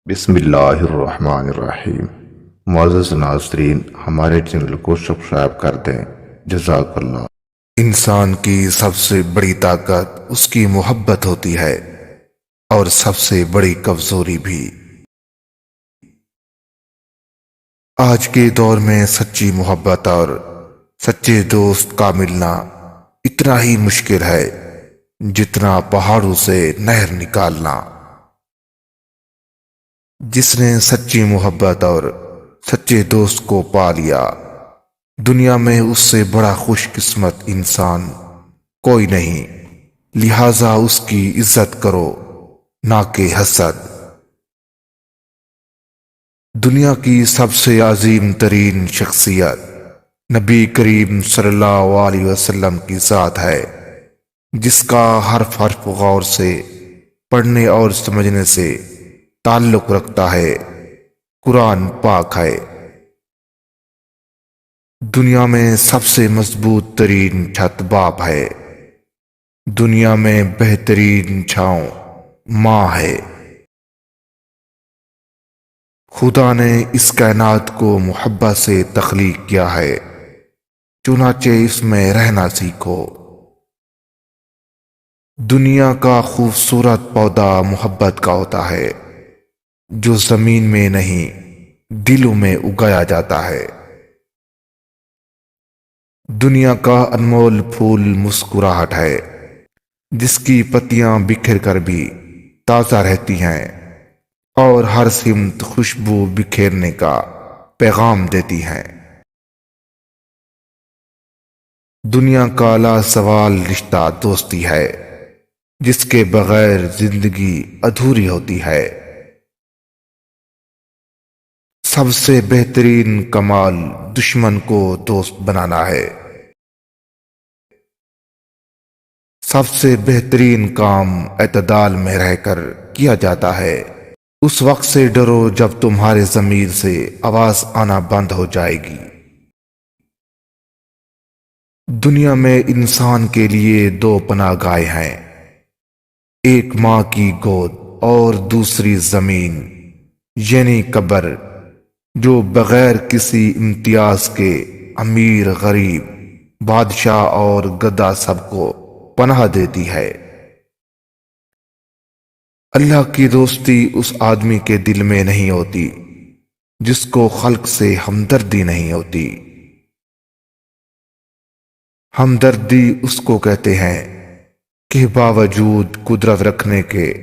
بسم اللہ الرحمن الرحیم۔ معزز ناظرین، ہمارے چینل کو سبسکرائب کر دیں، جزاک اللہ۔ انسان کی سب سے بڑی طاقت اس کی محبت ہوتی ہے اور سب سے بڑی کمزوری بھی۔ آج کے دور میں سچی محبت اور سچے دوست کا ملنا اتنا ہی مشکل ہے جتنا پہاڑوں سے نہر نکالنا۔ جس نے سچی محبت اور سچے دوست کو پا لیا، دنیا میں اس سے بڑا خوش قسمت انسان کوئی نہیں، لہذا اس کی عزت کرو نہ کہ حسد۔ دنیا کی سب سے عظیم ترین شخصیت نبی کریم صلی اللہ علیہ وسلم کی ذات ہے، جس کا حرف حرف غور سے پڑھنے اور سمجھنے سے تعلق رکھتا ہے۔ قرآن پاک ہے۔ دنیا میں سب سے مضبوط ترین چھت باپ ہے، دنیا میں بہترین چھاؤں ماں ہے۔ خدا نے اس کائنات کو محبت سے تخلیق کیا ہے، چنانچہ اس میں رہنا سیکھو۔ دنیا کا خوبصورت پودا محبت کا ہوتا ہے، جو زمین میں نہیں دلوں میں اگایا جاتا ہے۔ دنیا کا انمول پھول مسکراہٹ ہے، جس کی پتیاں بکھر کر بھی تازہ رہتی ہیں اور ہر سمت خوشبو بکھیرنے کا پیغام دیتی ہیں۔ دنیا کا لازوال رشتہ دوستی ہے، جس کے بغیر زندگی ادھوری ہوتی ہے۔ سب سے بہترین کمال دشمن کو دوست بنانا ہے۔ سب سے بہترین کام اعتدال میں رہ کر کیا جاتا ہے۔ اس وقت سے ڈرو جب تمہارے ضمیر سے آواز آنا بند ہو جائے گی۔ دنیا میں انسان کے لیے دو پناہ گاہیں ہیں، ایک ماں کی گود اور دوسری زمین یعنی قبر، جو بغیر کسی امتیاز کے امیر غریب بادشاہ اور گدھا سب کو پناہ دیتی ہے۔ اللہ کی دوستی اس آدمی کے دل میں نہیں ہوتی جس کو خلق سے ہمدردی نہیں ہوتی۔ ہمدردی اس کو کہتے ہیں کہ باوجود قدرت رکھنے کے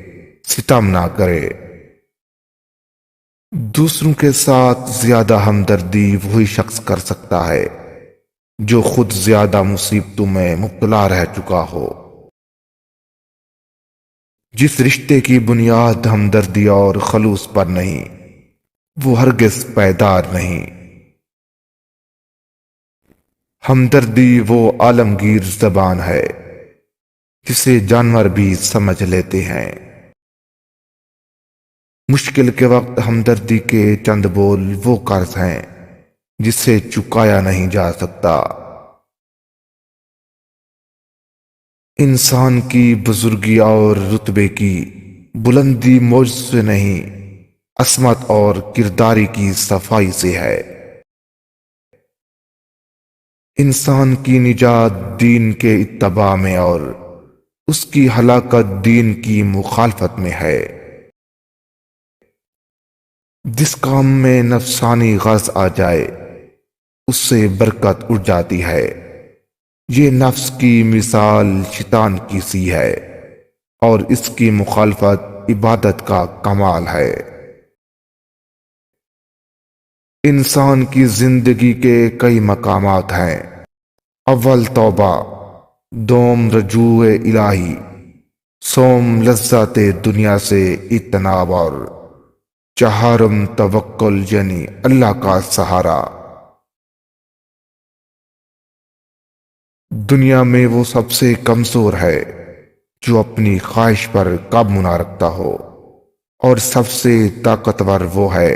ستم نہ کرے۔ دوسروں کے ساتھ زیادہ ہمدردی وہی شخص کر سکتا ہے جو خود زیادہ مصیبتوں میں مبتلا رہ چکا ہو۔ جس رشتے کی بنیاد ہمدردی اور خلوص پر نہیں، وہ ہرگز پائیدار نہیں۔ ہمدردی وہ عالمگیر زبان ہے جسے جانور بھی سمجھ لیتے ہیں۔ مشکل کے وقت ہمدردی کے چند بول وہ قرض ہیں جسے چکایا نہیں جا سکتا۔ انسان کی بزرگی اور رتبے کی بلندی موج سے نہیں، عصمت اور کرداری کی صفائی سے ہے۔ انسان کی نجات دین کے اتباع میں اور اس کی ہلاکت دین کی مخالفت میں ہے۔ جس کام میں نفسانی غرض آ جائے اس سے برکت اڑ جاتی ہے۔ یہ نفس کی مثال شیطان کی سی ہے اور اس کی مخالفت عبادت کا کمال ہے۔ انسان کی زندگی کے کئی مقامات ہیں، اول توبہ، دوم رجوع الہی، سوم لذات دنیا سے اجتناب اور چہارم توکل یعنی اللہ کا سہارا۔ دنیا میں وہ سب سے کمزور ہے جو اپنی خواہش پر قابو نہ رکھتا ہو، اور سب سے طاقتور وہ ہے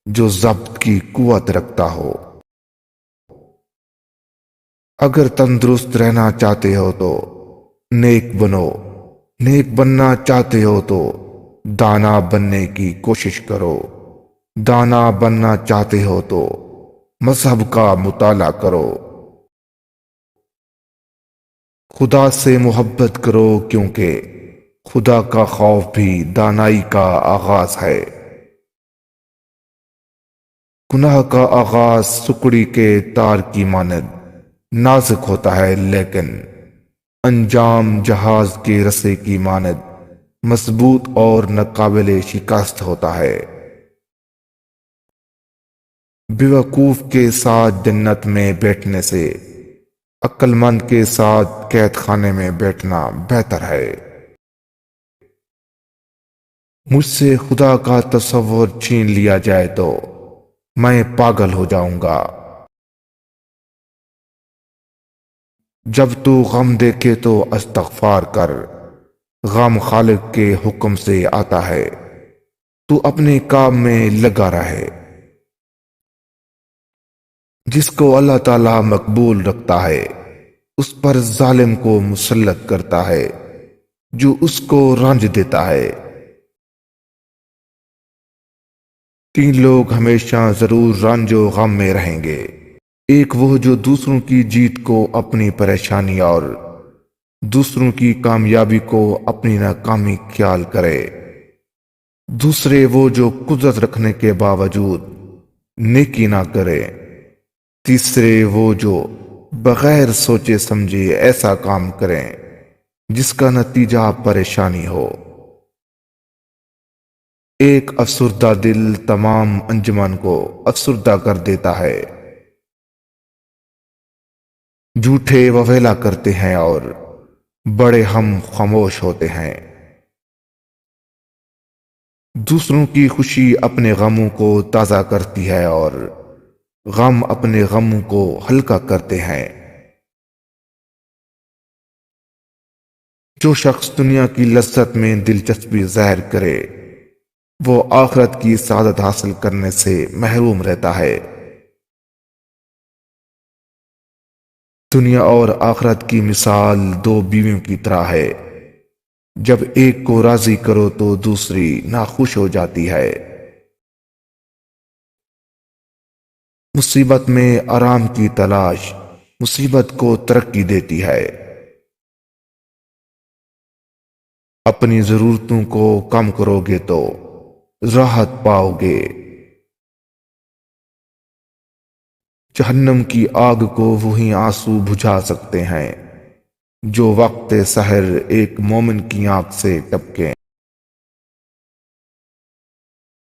جو ضبط کی قوت رکھتا ہو۔ اگر تندرست رہنا چاہتے ہو تو نیک بنو، نیک بننا چاہتے ہو تو دانا بننے کی کوشش کرو۔ دانا بننا چاہتے ہو تو مذہب کا مطالعہ کرو۔ خدا سے محبت کرو، کیونکہ خدا کا خوف بھی دانائی کا آغاز ہے۔ گناہ کا آغاز سکڑی کے تار کی مانند نازک ہوتا ہے، لیکن انجام جہاز کے رسے کی مانند مضبوط اور ناقابل شکست ہوتا ہے۔ بیوقوف کے ساتھ جنت میں بیٹھنے سے عقل مند کے ساتھ قید خانے میں بیٹھنا بہتر ہے۔ مجھ سے خدا کا تصور چھین لیا جائے تو میں پاگل ہو جاؤں گا۔ جب تو غم دیکھے تو استغفار کر، غم خالق کے حکم سے آتا ہے، تو اپنے کام میں لگا رہے۔ جس کو اللہ تعالی مقبول رکھتا ہے اس پر ظالم کو مسلط کرتا ہے جو اس کو رنج دیتا ہے۔ تین لوگ ہمیشہ ضرور رنج و غم میں رہیں گے۔ ایک وہ جو دوسروں کی جیت کو اپنی پریشانی اور دوسروں کی کامیابی کو اپنی ناکامی خیال کرے۔ دوسرے وہ جو قدرت رکھنے کے باوجود نیکی نہ کرے۔ تیسرے وہ جو بغیر سوچے سمجھے ایسا کام کریں جس کا نتیجہ پریشانی ہو۔ ایک افسردہ دل تمام انجمن کو افسردہ کر دیتا ہے۔ جھوٹے وویلا کرتے ہیں اور بڑے ہم خاموش ہوتے ہیں۔ دوسروں کی خوشی اپنے غموں کو تازہ کرتی ہے اور غم اپنے غموں کو ہلکا کرتے ہیں۔ جو شخص دنیا کی لذت میں دلچسپی ظاہر کرے وہ آخرت کی سعادت حاصل کرنے سے محروم رہتا ہے۔ دنیا اور آخرت کی مثال دو بیویوں کی طرح ہے، جب ایک کو راضی کرو تو دوسری ناخوش ہو جاتی ہے۔ مصیبت میں آرام کی تلاش مصیبت کو ترقی دیتی ہے۔ اپنی ضرورتوں کو کم کرو گے تو راحت پاؤ گے۔ جہنم کی آگ کو وہی آنسو بجھا سکتے ہیں جو وقت سحر ایک مومن کی آنکھ سے ٹپکیں۔